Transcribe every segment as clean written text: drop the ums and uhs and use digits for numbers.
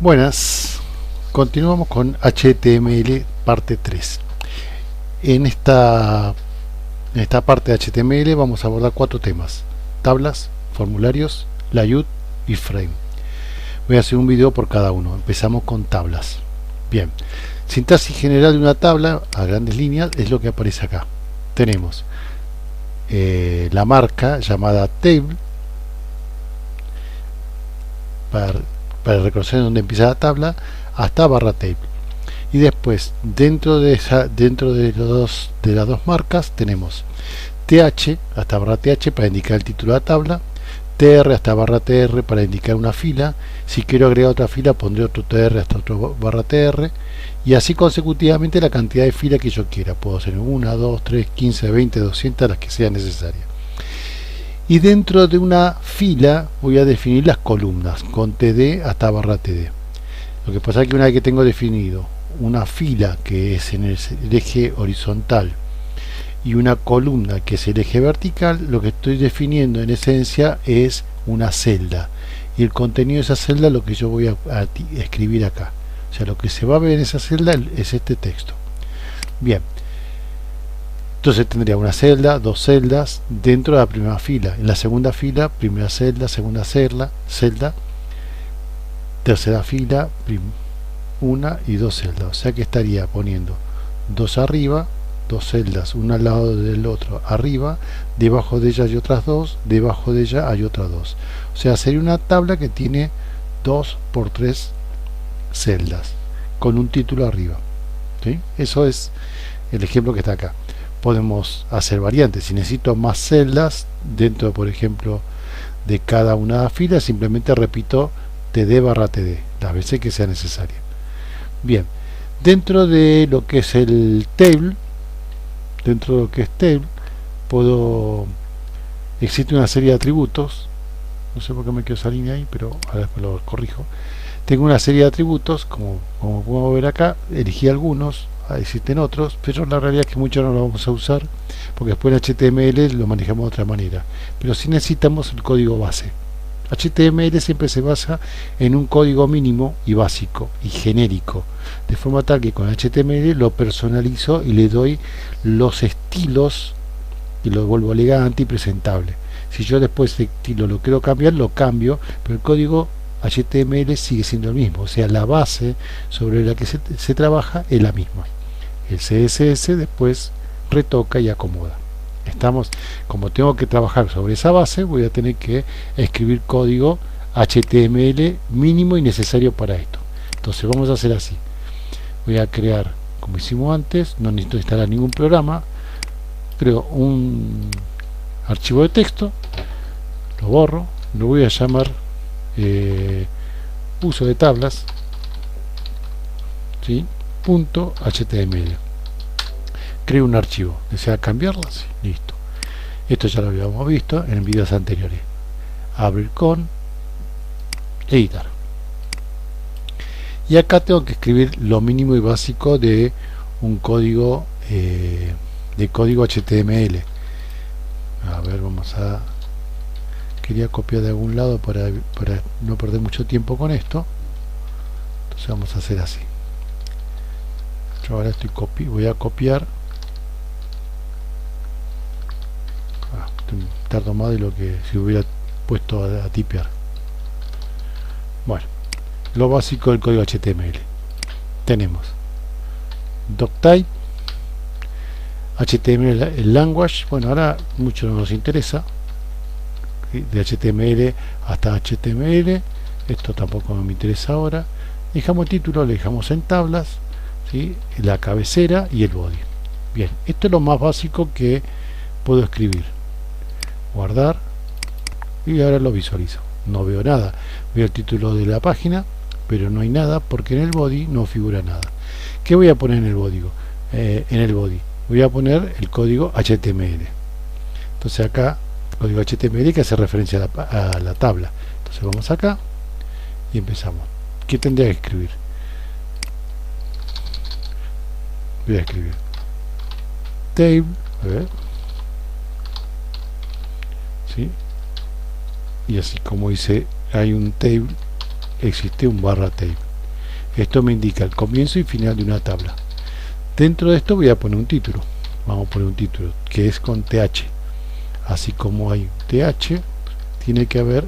Buenas, continuamos con HTML parte 3. En esta, en esta parte de HTML vamos a abordar 4 temas: tablas, formularios, layout y frame. Voy a hacer un video por cada uno. Empezamos con tablas. Bien, sintaxis general de una tabla a grandes líneas es lo que aparece acá. Tenemos la marca llamada table para reconocer dónde empieza la tabla, hasta barra table. Y después dentro de las dos marcas tenemos th hasta barra th para indicar el título de la tabla, tr hasta barra tr para indicar una fila. Si quiero agregar otra fila pondré otro tr hasta otro barra tr, y así consecutivamente la cantidad de filas que yo quiera. Puedo hacer 1, 2, 3, 15, 20, 200, las que sean necesarias. Y dentro de una fila voy a definir las columnas con td hasta barra td. Lo que pasa es que una vez que tengo definido una fila que es en el eje horizontal y una columna que es el eje vertical, lo que estoy definiendo en esencia es una celda, y el contenido de esa celda es lo que yo voy a escribir acá. O sea, lo que se va a ver en esa celda es este texto. Bien, entonces tendría una celda, dos celdas dentro de la primera fila. En la segunda fila, primera celda, segunda celda, tercera fila, una y dos celdas. O sea que estaría poniendo dos arriba, dos celdas, una al lado del otro arriba, debajo de ella hay otras dos, debajo de ella hay otras dos. O sea, sería una tabla que tiene 2 por 3 celdas con un título arriba. ¿Sí? Eso es el ejemplo que está acá. Podemos hacer variantes. Si necesito más celdas dentro, por ejemplo, de cada una de las filas, simplemente repito td barra td las veces que sea necesaria. Bien, dentro de lo que es el table, existe una serie de atributos. No sé por qué me quedó esa línea ahí, pero ahora después lo corrijo. Tengo una serie de atributos, como podemos ver acá. Elegí algunos, existen otros, pero la realidad es que muchos no los vamos a usar, porque después en HTML lo manejamos de otra manera. Pero sí necesitamos el código base. HTML siempre se basa en un código mínimo y básico y genérico, de forma tal que con HTML lo personalizo y le doy los estilos y lo vuelvo elegante y presentable. Si yo después ese estilo lo quiero cambiar, lo cambio, pero el código HTML sigue siendo el mismo. O sea, la base sobre la que se trabaja es la misma. El CSS después retoca y acomoda. Como tengo que trabajar sobre esa base, voy a tener que escribir código HTML mínimo y necesario para esto. Entonces vamos a hacer así. Voy a crear, como hicimos antes, no necesito instalar ningún programa. Creo un archivo de texto, lo borro, lo voy a llamar uso de tablas, ¿sí? .html. Creo un archivo. ¿Desea cambiarla? Sí, listo. Esto ya lo habíamos visto en videos anteriores. Abrir con, editar. Y acá tengo que escribir lo mínimo y básico de un código HTML. A ver, quería copiar de algún lado para no perder mucho tiempo con esto. Entonces vamos a hacer así. Yo ahora voy a copiar. Tardo más de lo que si hubiera puesto a tipear. Bueno, lo básico del código HTML. Tenemos doctype, HTML language. Bueno, ahora mucho no nos interesa, de HTML hasta HTML. Esto tampoco me interesa ahora. Dejamos el título, le dejamos en tablas, ¿sí? La cabecera y el body. Bien, esto es lo más básico que puedo escribir. Guardar, y ahora lo visualizo. No veo nada. Veo el título de la página, pero no hay nada porque en el body no figura nada. ¿Qué voy a poner en el body? Voy a poner el código HTML. Entonces acá, código HTML que hace referencia a la tabla. Entonces vamos acá y empezamos. ¿Qué tendría que escribir? Voy a escribir table, a ver, ¿sí? Y así como dice hay un table, existe un barra table. Esto me indica el comienzo y final de una tabla. Dentro de esto voy a poner un título. Vamos a poner un título que es con TH. Así como hay TH, tiene que haber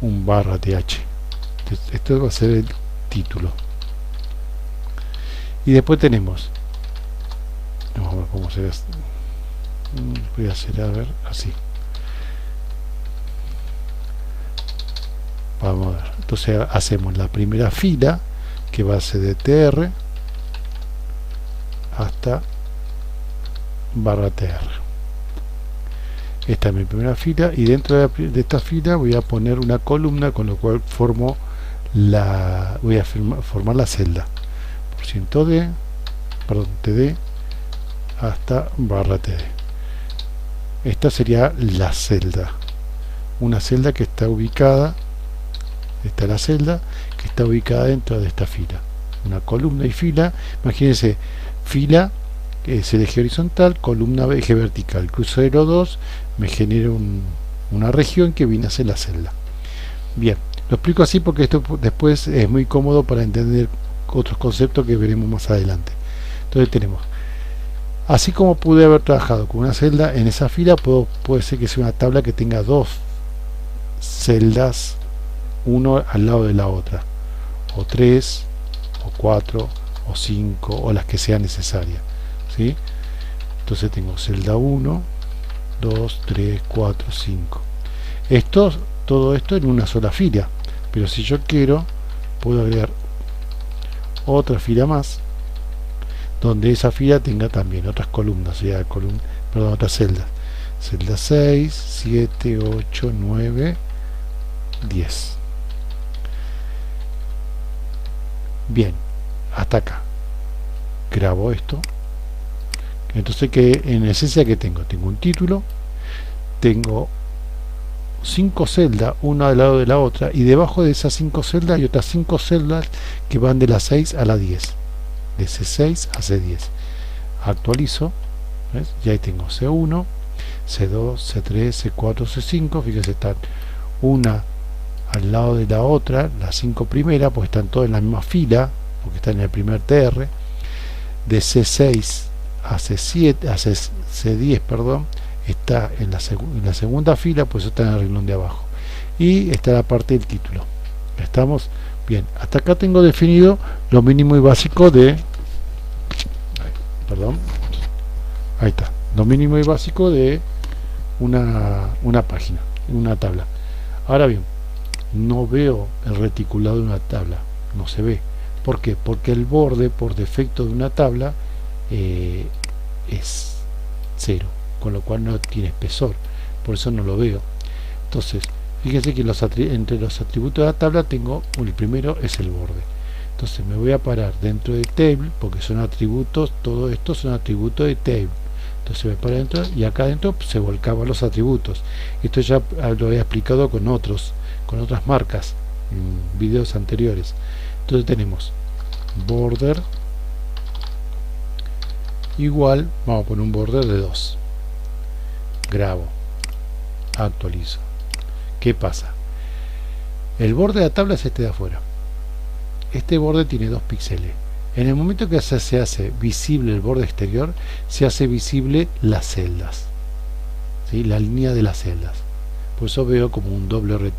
un barra TH. Entonces, esto va a ser el título. Y después tenemos, vamos a ver cómo será. Voy a hacer, a ver, así. Vamos a ver. Entonces hacemos la primera fila, que va a ser de TR hasta barra TR. Esta es mi primera fila, y dentro de esta fila voy a poner una columna, con lo cual formo voy a formar la celda por %d, perdón, td hasta barra td. Esta sería la celda, una celda que está ubicada, esta es la celda que está ubicada dentro de esta fila, una columna y fila. Imagínense, fila es el eje horizontal, columna eje vertical, cruzo de los dos me genera una región que viene a ser la celda. Bien, lo explico así porque esto después es muy cómodo para entender otros conceptos que veremos más adelante. Entonces tenemos, así como pude haber trabajado con una celda, en esa fila puede ser que sea una tabla que tenga dos celdas, uno al lado de la otra, o 3, o 4, o 5, o las que sean necesarias, ¿sí? Entonces tengo celda 1, 2, 3, 4, 5. Todo esto en una sola fila, pero si yo quiero, puedo agregar otra fila más, donde esa fila tenga también otras columnas, o sea, otras celdas. Celda 6, 7, 8, 9, 10. Bien, hasta acá. Grabo esto. Entonces, que en esencia que tengo un título, tengo 5 celdas, una al lado de la otra, y debajo de esas 5 celdas hay otras 5 celdas que van de la 6 a la 10, de C6 a C10. Actualizo, ¿ves? Y ahí tengo C1, C2, C3, C4, C5. Fíjense, están una al lado de la otra, las 5 primeras, pues están todas en la misma fila, porque están en el primer TR. De C6 a C7, a C10, perdón, está en la segunda fila, pues está en el renglón de abajo, y está la parte del título. Estamos bien, hasta acá tengo definido lo mínimo y básico de, perdón, ahí está, lo mínimo y básico de una página, una tabla. Ahora bien, no veo el reticulado de una tabla, no se ve. ¿Por qué? Porque el borde por defecto de una tabla es 0, con lo cual no tiene espesor, por eso no lo veo. Entonces, fíjense que entre los atributos de la tabla tengo, el primero es el borde. Entonces me voy a parar dentro de table, porque son atributos, todo esto son atributos de table. Entonces me paro dentro, y acá adentro se volcaban los atributos. Esto ya lo había explicado con otras marcas en videos anteriores. Entonces tenemos border igual, vamos a poner un border de 2, grabo, actualizo. ¿Qué pasa? El borde de la tabla es este de afuera. Este borde tiene 2 píxeles. En el momento que se hace visible el borde exterior, se hace visible las celdas, ¿sí? La línea de las celdas. Por eso veo como un doble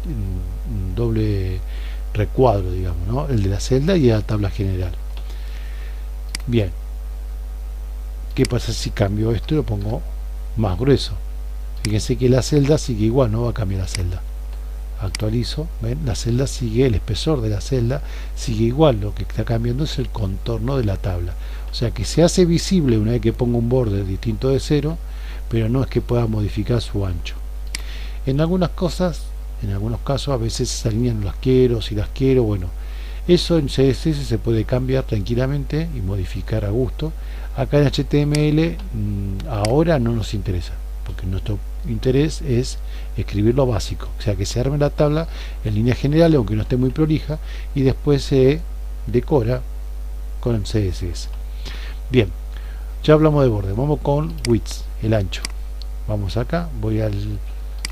recuadro, digamos, ¿no? El de la celda y de la tabla general. Bien, ¿qué pasa si cambio esto y lo pongo más grueso? Fíjense que la celda sigue igual, no va a cambiar la celda. Actualizo, ¿ven? La celda sigue, el espesor de la celda sigue igual, lo que está cambiando es el contorno de la tabla. O sea que se hace visible una vez que pongo un borde distinto de 0, pero no es que pueda modificar su ancho. En algunas cosas, en algunos casos, a veces se alinean las quiero, si las quiero, bueno, eso en CSS se puede cambiar tranquilamente y modificar a gusto. Acá en HTML ahora no nos interesa, porque nuestro interés es escribir lo básico, o sea que se arme la tabla en líneas generales, aunque no esté muy prolija, y después se decora con el CSS. Bien, ya hablamos de borde, vamos con width, el ancho. Vamos acá, voy al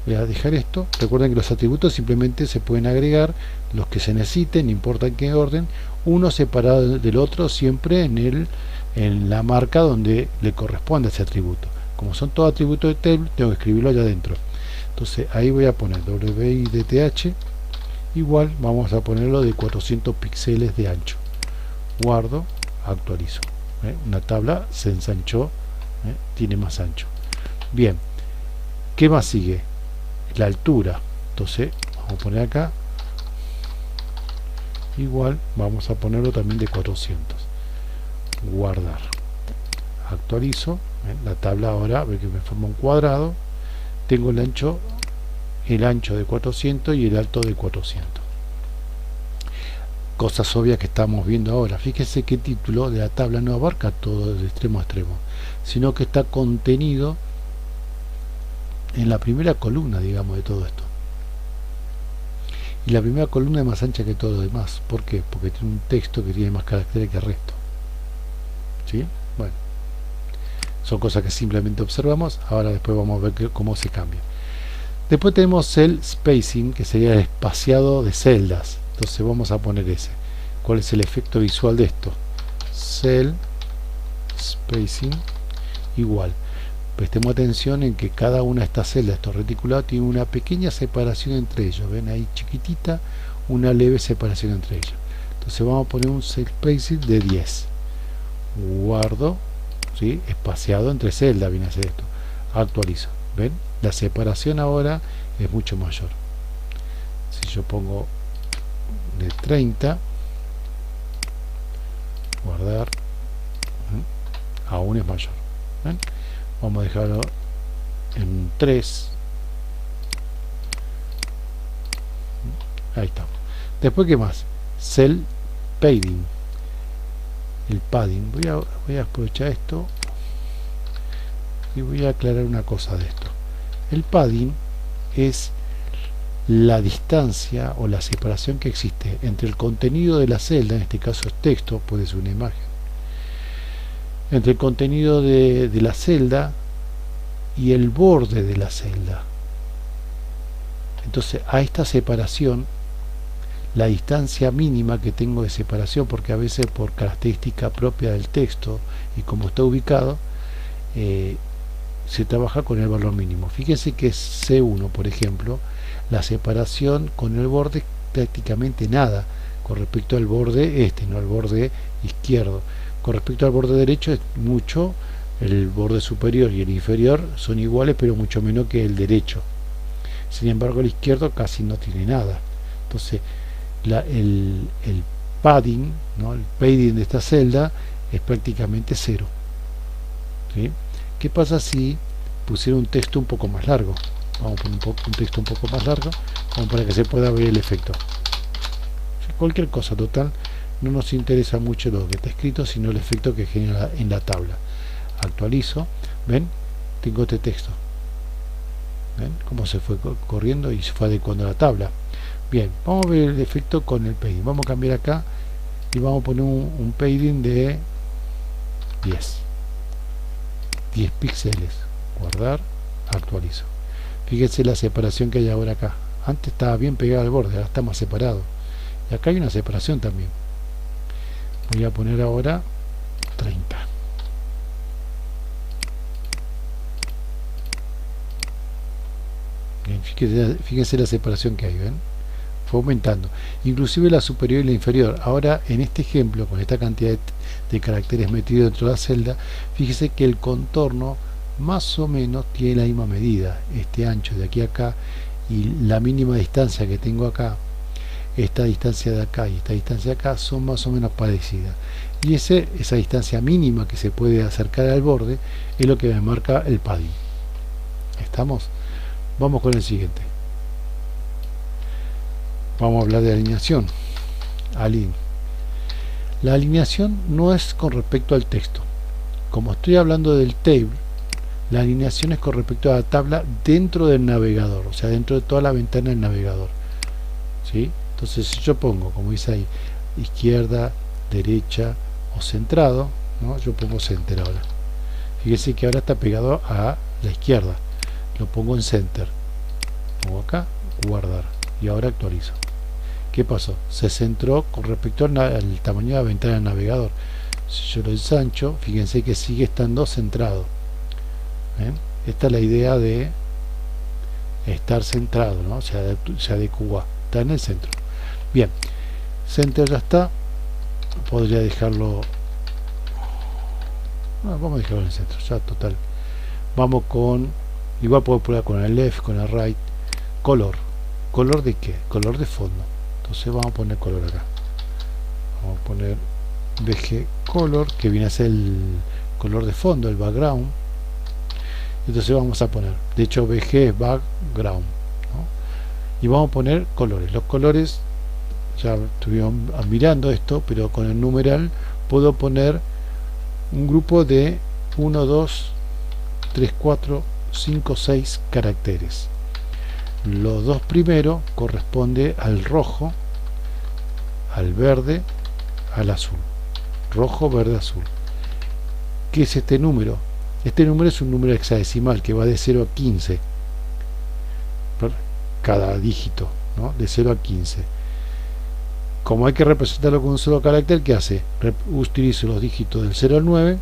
voy a dejar esto. Recuerden que los atributos simplemente se pueden agregar los que se necesiten, no importa en qué orden, uno separado del otro, siempre en la marca donde le corresponde a ese atributo. Como son todos atributos de table, tengo que escribirlo allá adentro. Entonces ahí voy a poner width igual, vamos a ponerlo de 400 píxeles de ancho. Guardo, actualizo. Una tabla se ensanchó, tiene más ancho. Bien, ¿qué más sigue? La altura. Entonces vamos a poner acá igual, vamos a ponerlo también de 400. Guardar, actualizo. La tabla ahora ve que me forma un cuadrado. Tengo el ancho de 400 y el alto de 400. Cosas obvias que estamos viendo ahora. Fíjese que el título de la tabla no abarca todo de extremo a extremo, sino que está contenido en la primera columna, digamos, de todo esto. Y la primera columna es más ancha que todo lo demás. ¿Por qué? Porque tiene un texto que tiene más caracteres que el resto. ¿Sí? Bueno, son cosas que simplemente observamos. Ahora después vamos a ver cómo se cambia. Después tenemos cell spacing, que sería el espaciado de celdas. Entonces vamos a poner ese. ¿Cuál es el efecto visual de esto? Cell spacing igual. Prestemos atención en que cada una de estas celdas, estos reticulados, tiene una pequeña separación entre ellos. Ven ahí chiquitita, una leve separación entre ellos. Entonces vamos a poner un cell spacing de 10. Guardo, ¿sí? Espaciado entre celdas viene a ser esto. Actualizo. ¿Ven? La separación ahora es mucho mayor. Si yo pongo de 30, guardar, aún es mayor. ¿Ven? Vamos a dejarlo en 3. Ahí estamos. Después, ¿qué más? Cell padding. El padding. Voy a aprovechar esto y voy a aclarar una cosa de esto. El padding es la distancia o la separación que existe entre el contenido de la celda, en este caso es texto, puede ser una imagen, entre el contenido de la celda y el borde de la celda. Entonces a esta separación, la distancia mínima que tengo de separación, porque a veces por característica propia del texto y como está ubicado, se trabaja con el valor mínimo. Fíjense que C1, por ejemplo, la separación con el borde es prácticamente nada con respecto al borde no al borde izquierdo. Con respecto al borde derecho es mucho, el borde superior y el inferior son iguales, pero mucho menos que el derecho. Sin embargo, el izquierdo casi no tiene nada. Entonces, el padding, ¿no? El padding de esta celda es prácticamente cero. ¿Sí? ¿Qué pasa si pusiera un texto un poco más largo? Vamos a poner un texto un poco más largo, como para que se pueda ver el efecto. Cualquier cosa, total, no nos interesa mucho lo que está escrito, sino el efecto que genera en la tabla. Actualizo, ven, tengo este texto. ¿Ven cómo se fue corriendo y se fue adecuando a la tabla? Bien, vamos a ver el efecto con el padding. Vamos a cambiar acá y vamos a poner un padding de 10 píxeles. Guardar, actualizo. Fíjense la separación que hay ahora acá. Antes estaba bien pegado al borde, ahora está más separado. Y acá hay una separación también. Voy a poner ahora 30. Bien, fíjense la separación que hay, ¿ven? Fue aumentando. Inclusive la superior y la inferior. Ahora, en este ejemplo, con esta cantidad de caracteres metidos dentro de la celda, fíjese que el contorno más o menos tiene la misma medida. Este ancho de aquí a acá y la mínima distancia que tengo acá, esta distancia de acá y esta distancia de acá son más o menos parecidas. Y esa distancia mínima que se puede acercar al borde es lo que me marca el padding. ¿Estamos? Vamos con el siguiente. Vamos a hablar de alineación. La alineación no es con respecto al texto. Como estoy hablando del table, la alineación es con respecto a la tabla dentro del navegador, o sea, dentro de toda la ventana del navegador. ¿Sí? Entonces, si yo pongo, como dice ahí, izquierda, derecha o centrado, ¿no? Yo pongo center ahora. Fíjese que ahora está pegado a la izquierda. Lo pongo en center. pongo acá, guardar, y ahora actualizo. ¿Qué pasó? Se centró con respecto al tamaño de la ventana del navegador. Si yo lo ensancho, fíjense que sigue estando centrado. ¿Ven? Esta es la idea de estar centrado, ¿no? Se adecua, está en el centro. Bien, center ya está. Podría dejarlo, vamos a dejarlo en el centro, ya total. Vamos con, igual puedo poner con el left, con el right. Color, ¿color de qué? Color de fondo. Entonces vamos a poner color acá, vamos a poner VG color, que viene a ser el color de fondo, el background. Entonces vamos a poner, de hecho VG es background, ¿no? Y vamos a poner colores. Los colores, ya estuvimos mirando esto, pero con el numeral puedo poner un grupo de 1, 2, 3, 4, 5, 6 caracteres. Los dos primeros corresponde al rojo, al verde, al azul. Rojo, verde, azul. ¿Qué es este número? Este número es un número hexadecimal que va de 0 a 15. Cada dígito, ¿no? De 0 a 15. Como hay que representarlo con un solo carácter, ¿qué hace? Utilizo los dígitos del 0 al 9,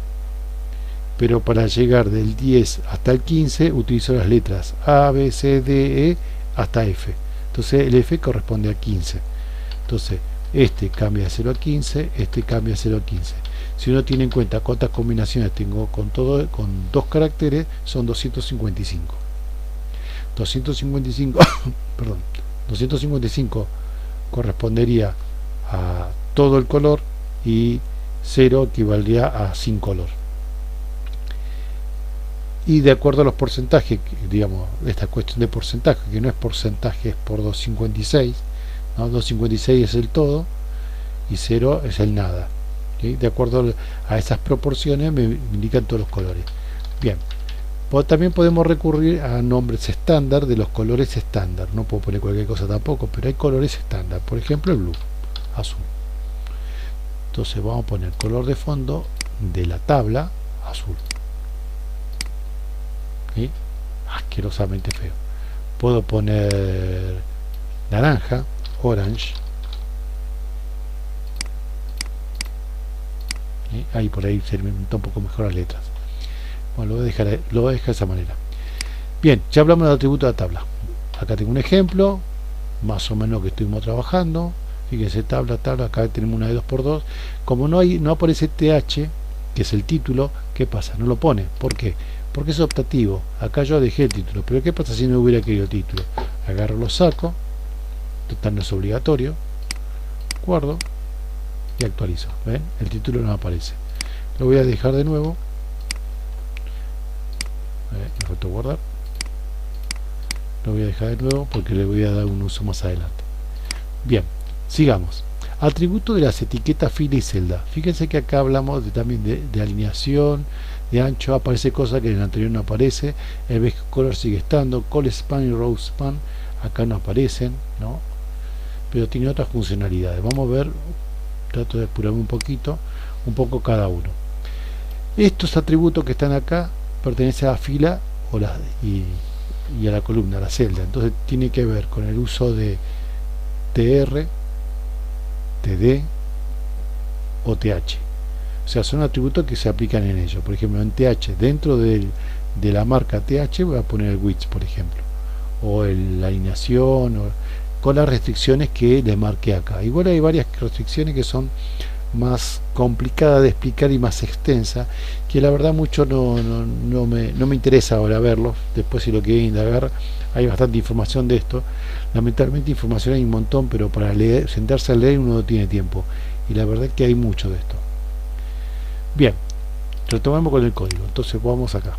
pero para llegar del 10 hasta el 15 utilizo las letras A, B, C, D, E hasta F. Entonces el F corresponde a 15. Entonces este cambia de 0 a 15, este cambia de 0 a 15. Si uno tiene en cuenta cuántas combinaciones tengo con dos caracteres, son 255. 255 perdón, 255 correspondería a todo el color y 0 equivaldría a sin color. Y de acuerdo a los porcentajes, digamos, esta cuestión de porcentaje, que no es porcentaje, es por 256, ¿no? 256 es el todo y 0 es el nada. ¿Sí? De acuerdo a esas proporciones me indican todos los colores. Bien, también podemos recurrir a nombres estándar de los colores estándar. No puedo poner cualquier cosa tampoco, pero hay colores estándar. Por ejemplo, el blue, azul. Entonces vamos a poner color de fondo de la tabla azul. ¿Sí? Asquerosamente feo. Puedo poner naranja, orange. ¿Sí? Ahí por ahí se me un poco mejor las letras. Bueno, lo voy a dejar de esa manera. Bien, ya hablamos del atributo de la tabla. Acá tengo un ejemplo, más o menos que estuvimos trabajando. Fíjense, tabla, acá tenemos una de 2×2. Como no aparece TH, que es el título, ¿qué pasa? No lo pone. ¿Por qué? Porque es optativo. Acá yo dejé el título, pero ¿qué pasa si no hubiera querido el título? Agarro, lo saco, total no es obligatorio, guardo y actualizo. ¿Ven? El título no aparece. Lo voy a dejar de nuevo. Me faltó guardar. Lo voy a dejar de nuevo porque le voy a dar un uso más adelante. Bien, sigamos. Atributo de las etiquetas fila y celda. Fíjense que acá hablamos también de alineación, de ancho. Aparece cosa que en el anterior no aparece. El VG color sigue estando. Call span y row span acá no aparecen, ¿no? Pero tiene otras funcionalidades. Vamos a ver, trato de apurarme un poco cada uno. Estos atributos que están acá pertenecen a la fila y a la columna, a la celda. Entonces tiene que ver con el uso de TR, TD o TH. O sea, son atributos que se aplican en ello. Por ejemplo, en TH, dentro de la marca TH voy a poner el width, por ejemplo, o la alineación, con las restricciones que le marqué acá. Igual hay varias restricciones que son más complicada de explicar y más extensa, que la verdad mucho no me interesa ahora verlos. Después, si lo quieren indagar, hay bastante información de esto. Lamentablemente información hay un montón, pero para leer, sentarse a leer uno no tiene tiempo, y la verdad es que hay mucho de esto. Bien, retomemos con el código. Entonces vamos acá,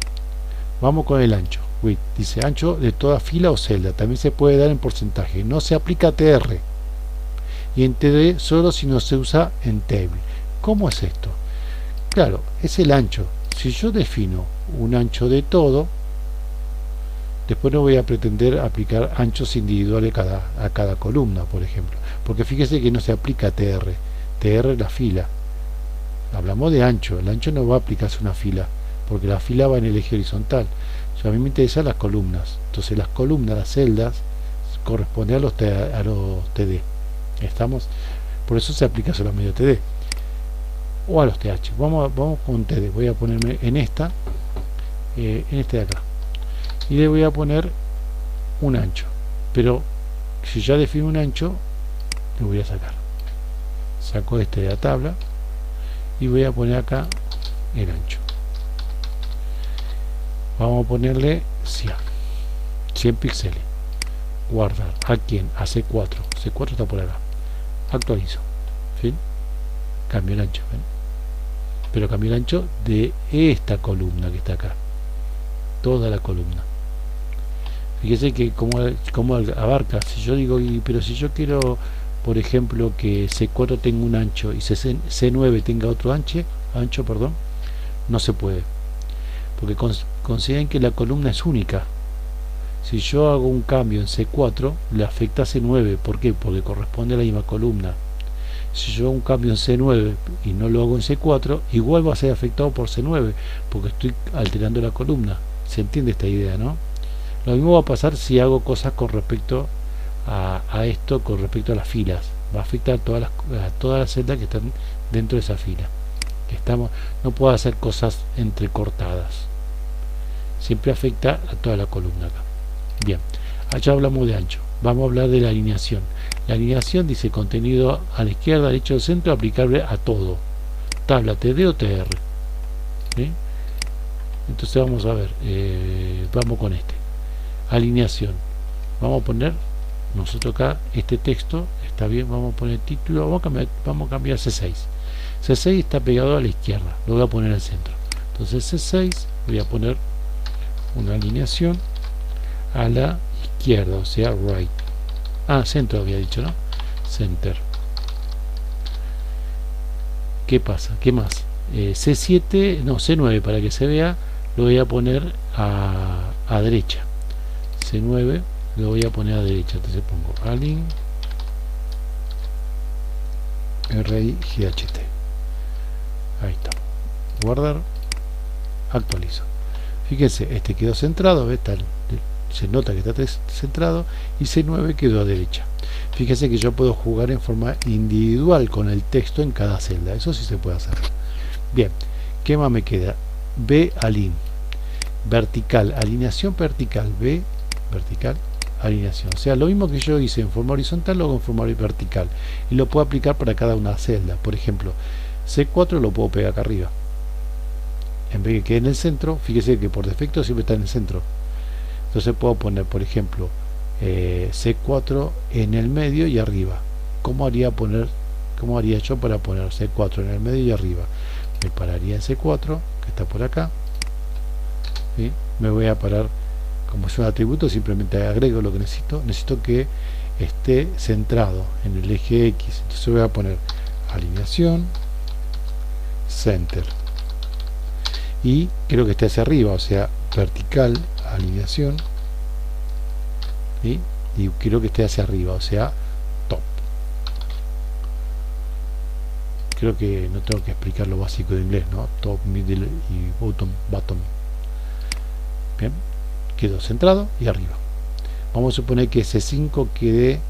vamos con el ancho. Width, dice ancho de toda fila o celda. También se puede dar en porcentaje. No se aplica a TR y en TD solo si no se usa en table. ¿Cómo es esto? Claro, es el ancho. Si yo defino un ancho de todo, después no voy a pretender aplicar anchos individuales a cada columna, por ejemplo, porque fíjese que no se aplica a TR. TR es la fila. Hablamos de ancho. El ancho no va a aplicarse a una fila, porque la fila va en el eje horizontal. A mí me interesan las columnas. Entonces las columnas, las celdas, corresponde a los TD. ¿Estamos? Por eso se aplica solamente a TD o a los TH. Vamos con TD. Voy a ponerme en esta, en este de acá, y le voy a poner un ancho, pero si ya defino un ancho, le voy a saco este de la tabla y voy a poner acá el ancho. Vamos a ponerle 100 píxeles. Guardar. ¿A quién? A C4. C4 está por acá. Actualizo. ¿Fin? Cambio el ancho. ¿ven? Pero cambio el ancho de esta columna que está acá. Toda la columna. Fíjese que como abarca. Si yo digo, pero si yo quiero, por ejemplo, que C4 tenga un ancho y C9 tenga otro ancho, no se puede. Porque consideren que la columna es única. Si yo hago un cambio en C4, le afecta a C9. ¿Por qué? Porque corresponde a la misma columna. Si yo hago un cambio en C9 y no lo hago en C4, igual va a ser afectado por C9, porque estoy alterando la columna. ¿Se entiende esta idea, no? Lo mismo va a pasar si hago cosas con respecto a esto, con respecto a las filas. Va a afectar a todas las celdas que están dentro de esa fila. No puedo hacer cosas entrecortadas. Siempre afecta a toda la columna acá. Bien, allá hablamos de ancho. Vamos a hablar de la alineación. La alineación dice contenido a la izquierda, derecha o centro, aplicable a todo. Tabla TD o TR. ¿Sí? Entonces vamos a ver. Vamos con este. Alineación. Vamos a poner nosotros acá este texto. Está bien, vamos a poner título. Vamos a cambiar C6. C6 está pegado a la izquierda. Lo voy a poner al centro. Entonces C6 voy a poner una alineación a la izquierda, o sea, right. Centro había dicho, ¿no? Center. ¿Qué pasa? ¿Qué más? C9 para que se vea, lo voy a poner a derecha. C9 lo voy a poner a derecha. Entonces pongo align RIGHT. Ahí está. Guardar. Actualizo. Fíjense, este quedó centrado, ¿ves? Se nota que está centrado, y C9 quedó a derecha. Fíjense que yo puedo jugar en forma individual con el texto en cada celda. Eso sí se puede hacer. Bien, ¿qué más me queda? B align. Vertical, alineación vertical. B, vertical, alineación. O sea, lo mismo que yo hice en forma horizontal, lo hago en forma vertical. Y lo puedo aplicar para cada una celda. Por ejemplo, C4 lo puedo pegar acá arriba. En vez de que quede en el centro, fíjese que por defecto siempre está en el centro. Entonces puedo poner, por ejemplo, C4 en el medio y arriba. ¿Cómo haría yo para poner C4 en el medio y arriba? Me pararía en C4, que está por acá. ¿Sí? Me voy a parar, como es un atributo, simplemente agrego lo que necesito. Necesito que esté centrado en el eje X. Entonces voy a poner alineación, center. Y quiero que esté hacia arriba, o sea, vertical, alineación, ¿sí? Y quiero que esté hacia arriba, o sea, top. Creo que no tengo que explicar lo básico de inglés, ¿no? Top, middle y bottom. Bien, quedó centrado y arriba. Vamos a suponer que C5 quede,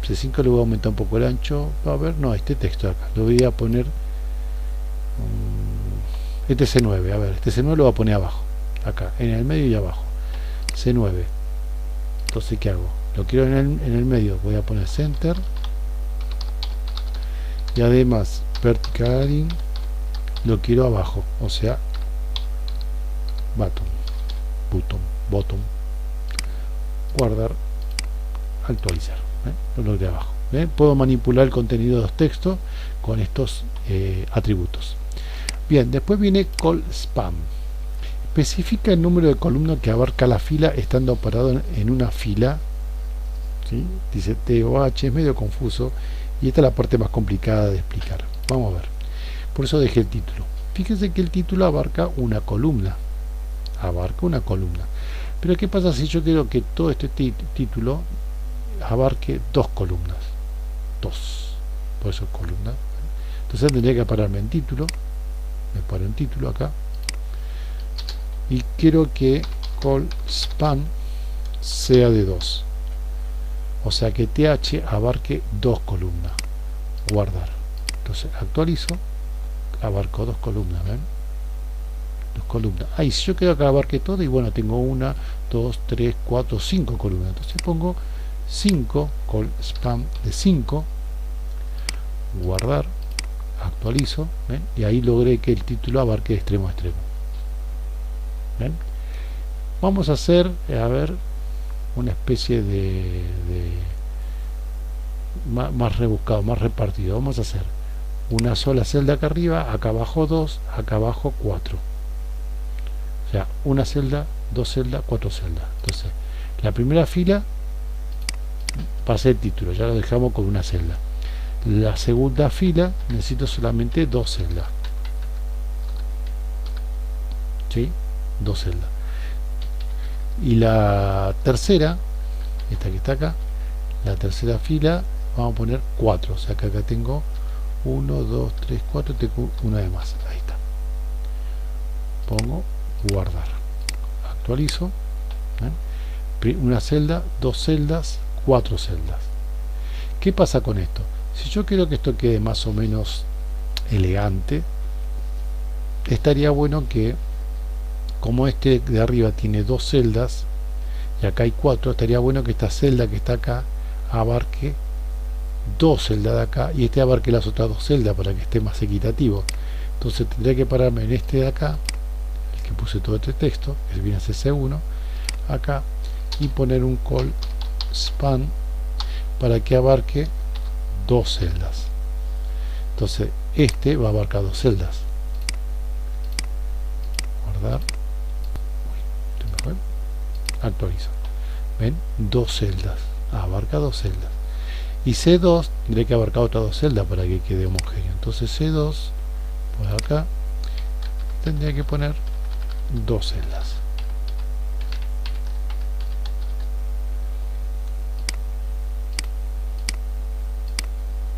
C5 le voy a aumentar un poco el ancho. A ver, no, este texto de acá, lo voy a poner, este C9, a ver, este C9 lo voy a poner abajo, acá, en el medio y abajo. C9. Entonces, ¿qué hago? Lo quiero en el medio, voy a poner center. Y además, vertical lo quiero abajo, o sea, bottom. Guardar, actualizar. Lo logré abajo. Puedo manipular el contenido de los textos con estos atributos. Bien, después viene call span. Especifica el número de columnas que abarca la fila estando parado en una fila. ¿Sí? Dice T o H, es medio confuso y esta es la parte más complicada de explicar. Vamos a ver. Por eso dejé el título. Fíjense que el título abarca una columna. Pero ¿qué pasa si yo quiero que todo este título abarque dos columnas? Por eso columna. Entonces tendría que pararme en título. Me paro en título acá. Y quiero que call span sea de 2. o sea que TH abarque 2 columnas. Guardar. Entonces actualizo, abarco 2 columnas, ¿ven? 2 columnas. Ahí si yo quiero que abarque todo, y bueno, tengo 1, 2, 3, 4, 5 columnas. Entonces pongo 5, col span de 5, guardar, actualizo, ¿ven? Y ahí logré que el título abarque de extremo a extremo. ¿Ven? Vamos a hacer, a ver, una especie de más rebuscado, más repartido. Vamos a hacer una sola celda acá arriba, acá abajo 2, acá abajo 4. O sea, una celda, 2 celdas, 4 celdas. Entonces, la primera fila pasé el título, ya lo dejamos con una celda. La segunda fila necesito solamente 2 celdas. ¿Sí? 2 celdas. Y la tercera, esta que está acá, la tercera fila vamos a poner 4, o sea que acá tengo 1, 2, 3, 4, tengo una de más, ahí está. Pongo guardar, actualizo, ¿eh? Una celda, 2 celdas, 4 celdas. ¿Qué pasa con esto? Si yo quiero que esto quede más o menos elegante, estaría bueno que, como este de arriba tiene 2 celdas y acá hay 4, estaría bueno que esta celda que está acá abarque 2 celdas de acá y este abarque las otras 2 celdas para que esté más equitativo. Entonces tendría que pararme en este de acá, el que puse todo este texto, que viene a ser C1, acá, y poner un call span para que abarque 2 celdas. Entonces este va a abarcar 2 celdas. Guardar, actualizo. ¿Ven? 2 celdas, abarca 2 celdas. Y C2 tendré que abarcar otras 2 celdas para que quede homogéneo. Entonces C2 por acá tendría que poner 2 celdas.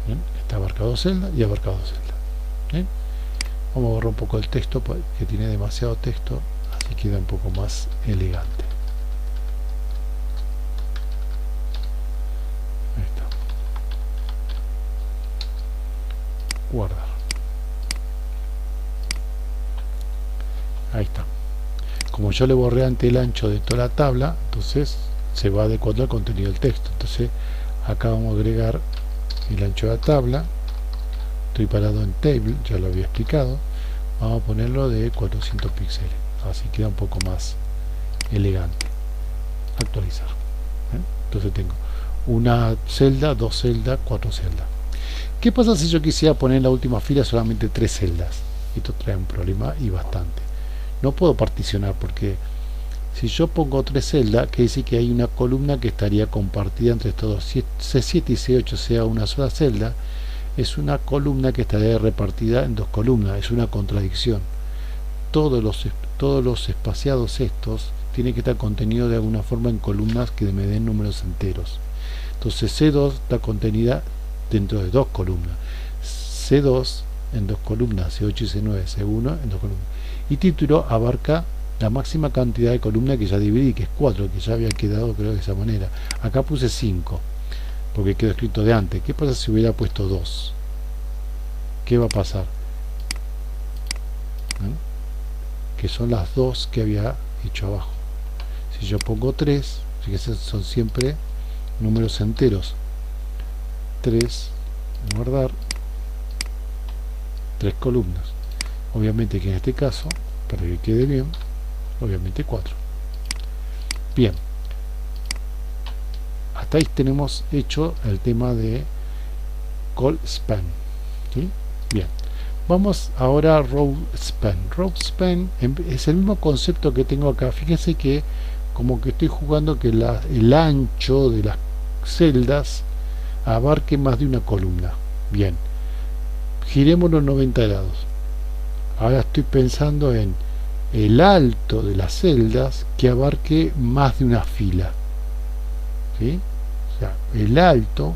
¿Bien? Está abarcado 2 celdas y abarcado 2 celdas. ¿Bien? Vamos a borrar un poco el texto que tiene demasiado texto, así queda un poco más elegante. Ahí está. Guardar. Ahí está. Como yo le borré ante el ancho de toda la tabla, entonces se va adecuando al contenido del texto. Entonces acá vamos a agregar el ancho de la tabla. Estoy parado en table, ya lo había explicado. Vamos a ponerlo de 400 píxeles, así queda un poco más elegante. Actualizar. Entonces tengo una celda, 2 celdas, 4 celdas. ¿Qué pasa si yo quisiera poner en la última fila solamente 3 celdas? Esto trae un problema y bastante. No puedo particionar porque si yo pongo 3 celdas, que dice que hay una columna que estaría compartida entre estos dos. Si C7 y C8 sea una sola celda, es una columna que estaría repartida en 2 columnas. Es una contradicción. Todos los espaciados estos tienen que estar contenidos de alguna forma en columnas que me den números enteros. Entonces C2 está contenida dentro de 2 columnas. C2 en 2 columnas, C8 y C9, C1 en 2 columnas. Y título abarca la máxima cantidad de columnas que ya dividí, que es 4, que ya había quedado creo de esa manera. Acá puse 5, porque quedó escrito de antes. ¿Qué pasa si hubiera puesto 2? ¿Qué va a pasar? ¿No? Que son las 2 que había hecho abajo. Si yo pongo 3, fíjense, son siempre números enteros. 3, guardar, 3 columnas. Obviamente que en este caso, para que quede bien, obviamente 4. Bien, hasta ahí tenemos hecho el tema de call span. ¿Sí? Bien, vamos ahora a row span. Row span es el mismo concepto que tengo acá. Fíjense que como que estoy jugando que el ancho de las celdas abarque más de una columna. Bien, giremos los 90 grados. Ahora estoy pensando en el alto de las celdas que abarque más de una fila. ¿Sí? O sea, el alto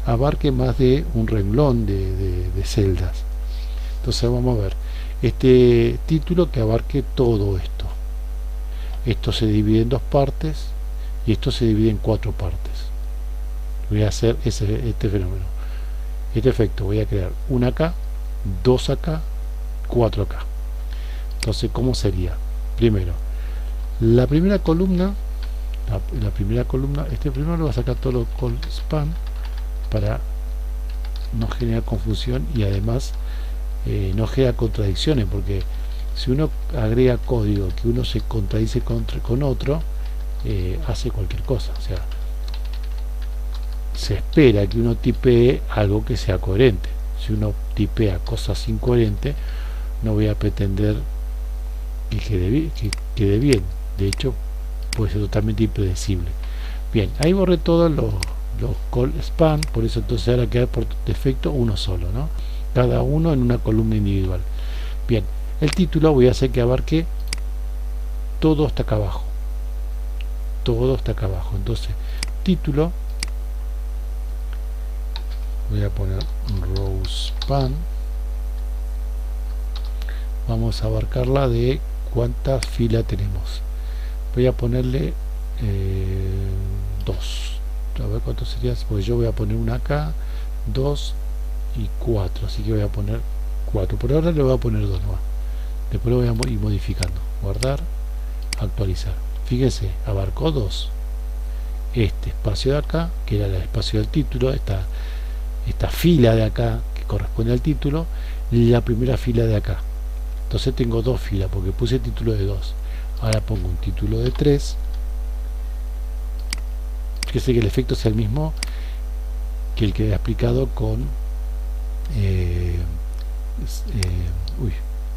abarque más de un renglón de celdas. Entonces vamos a ver este título que abarque todo esto. Esto se divide en 2 partes y esto se divide en 4 partes. voy a hacer este fenómeno, este efecto. Voy a crear una acá, dos acá, cuatro acá. Entonces, ¿cómo sería? Primero, la primera columna, este primero lo va a sacar todo lo call span para no generar confusión y además no genera contradicciones, porque si uno agrega código que uno se contradice con otro, hace cualquier cosa. O sea, se espera que uno tipee algo que sea coherente. Si uno tipea cosas incoherentes, no voy a pretender que quede bien. De hecho, puede ser totalmente impredecible. Bien, ahí borré todos los call span, por eso entonces ahora queda por defecto uno solo, ¿no? Cada uno en una columna individual. Bien, el título voy a hacer que abarque todo hasta acá abajo. Todo hasta acá abajo. Entonces, título, voy a poner row span. Vamos a abarcarla de cuántas filas tenemos. Voy a ponerle 2. A ver cuánto sería, pues yo voy a poner una acá, 2 y 4, así que voy a poner 4. Por ahora le voy a poner 2 nomás. Después lo voy a ir modificando. Guardar, actualizar. Fíjense, abarcó 2. Este espacio de acá, que era el espacio del título, esta fila de acá que corresponde al título, y la primera fila de acá. Entonces tengo 2 filas porque puse título de 2. Ahora pongo un título de 3. Fíjese que el efecto sea el mismo que el que he explicado con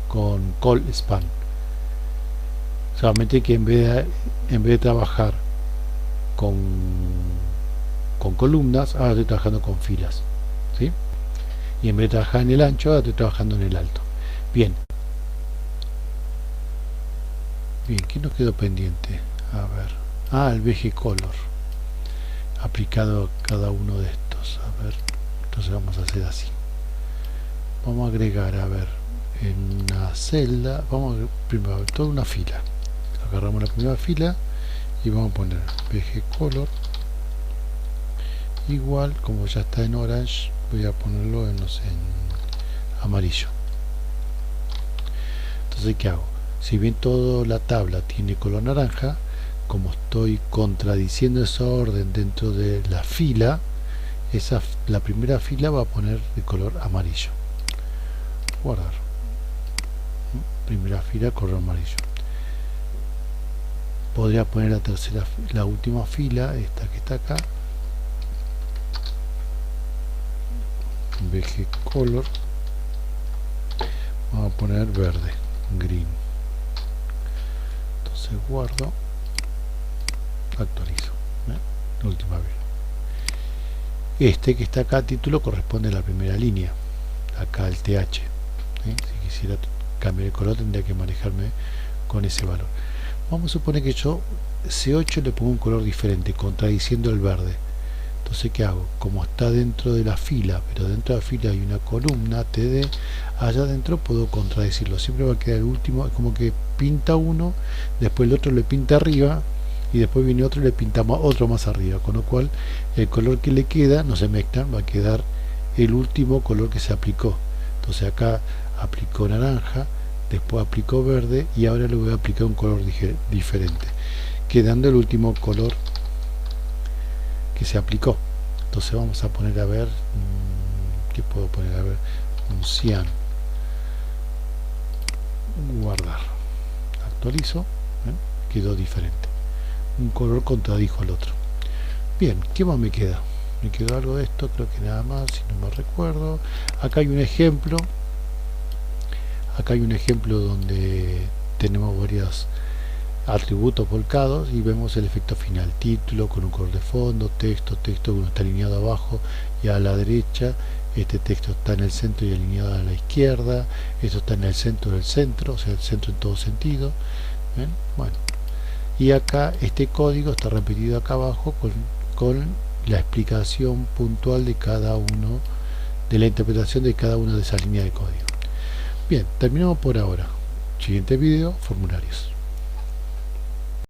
con call span. Solamente que en vez de trabajar con columnas, ahora estoy trabajando con filas, ¿sí? Y en vez de trabajar en el ancho, ahora estoy trabajando en el alto. Bien, ¿qué nos quedó pendiente? A ver, el VG Color aplicado a cada uno de estos. A ver, entonces vamos a hacer así. Vamos a agregar, a ver, en una celda, vamos a primero toda una fila. Agarramos la primera fila y vamos a poner VG Color igual, como ya está en orange, voy a ponerlo en, no sé, en amarillo. Entonces, ¿qué hago? Si bien toda la tabla tiene color naranja, como estoy contradiciendo esa orden dentro de la fila, la primera fila va a poner de color amarillo. Guardar. Primera fila color amarillo. Podría poner la última fila, esta que está acá, VG Color, vamos a poner verde, green. Entonces guardo, actualizo, la última vez. Este que está acá, título, corresponde a la primera línea, acá el TH. Si quisiera cambiar el color, tendría que manejarme con ese valor. Vamos a suponer que yo C8 le pongo un color diferente, contradiciendo el verde. Entonces, ¿qué hago? Como está dentro de la fila, pero dentro de la fila hay una columna TD, allá adentro puedo contradecirlo. Siempre va a quedar el último, es como que pinta uno, después el otro le pinta arriba, y después viene otro y le pinta otro más arriba. Con lo cual, el color que le queda no se mezcla, va a quedar el último color que se aplicó. Entonces, acá aplicó naranja, después aplicó verde, y ahora le voy a aplicar un color diferente, quedando el último color que se aplicó. Entonces vamos a poner, a ver, ¿qué puedo poner? A ver, un cian. Guardar. Actualizo. Quedó diferente. Un color contradijo al otro. Bien, ¿qué más me queda? Me quedó algo de esto, creo que nada más, si no me recuerdo. Acá hay un ejemplo. Acá hay un ejemplo donde tenemos varios atributos volcados y vemos el efecto final: título con un color de fondo, texto que uno está alineado abajo y a la derecha, este texto está en el centro y alineado a la izquierda, esto está en el centro del centro, o sea, el centro en todo sentido. ¿Ven? Bueno, y acá este código está repetido acá abajo con la explicación puntual de cada uno, de la interpretación de cada una de esas líneas de código. Bien, terminamos por ahora. Siguiente video, formularios.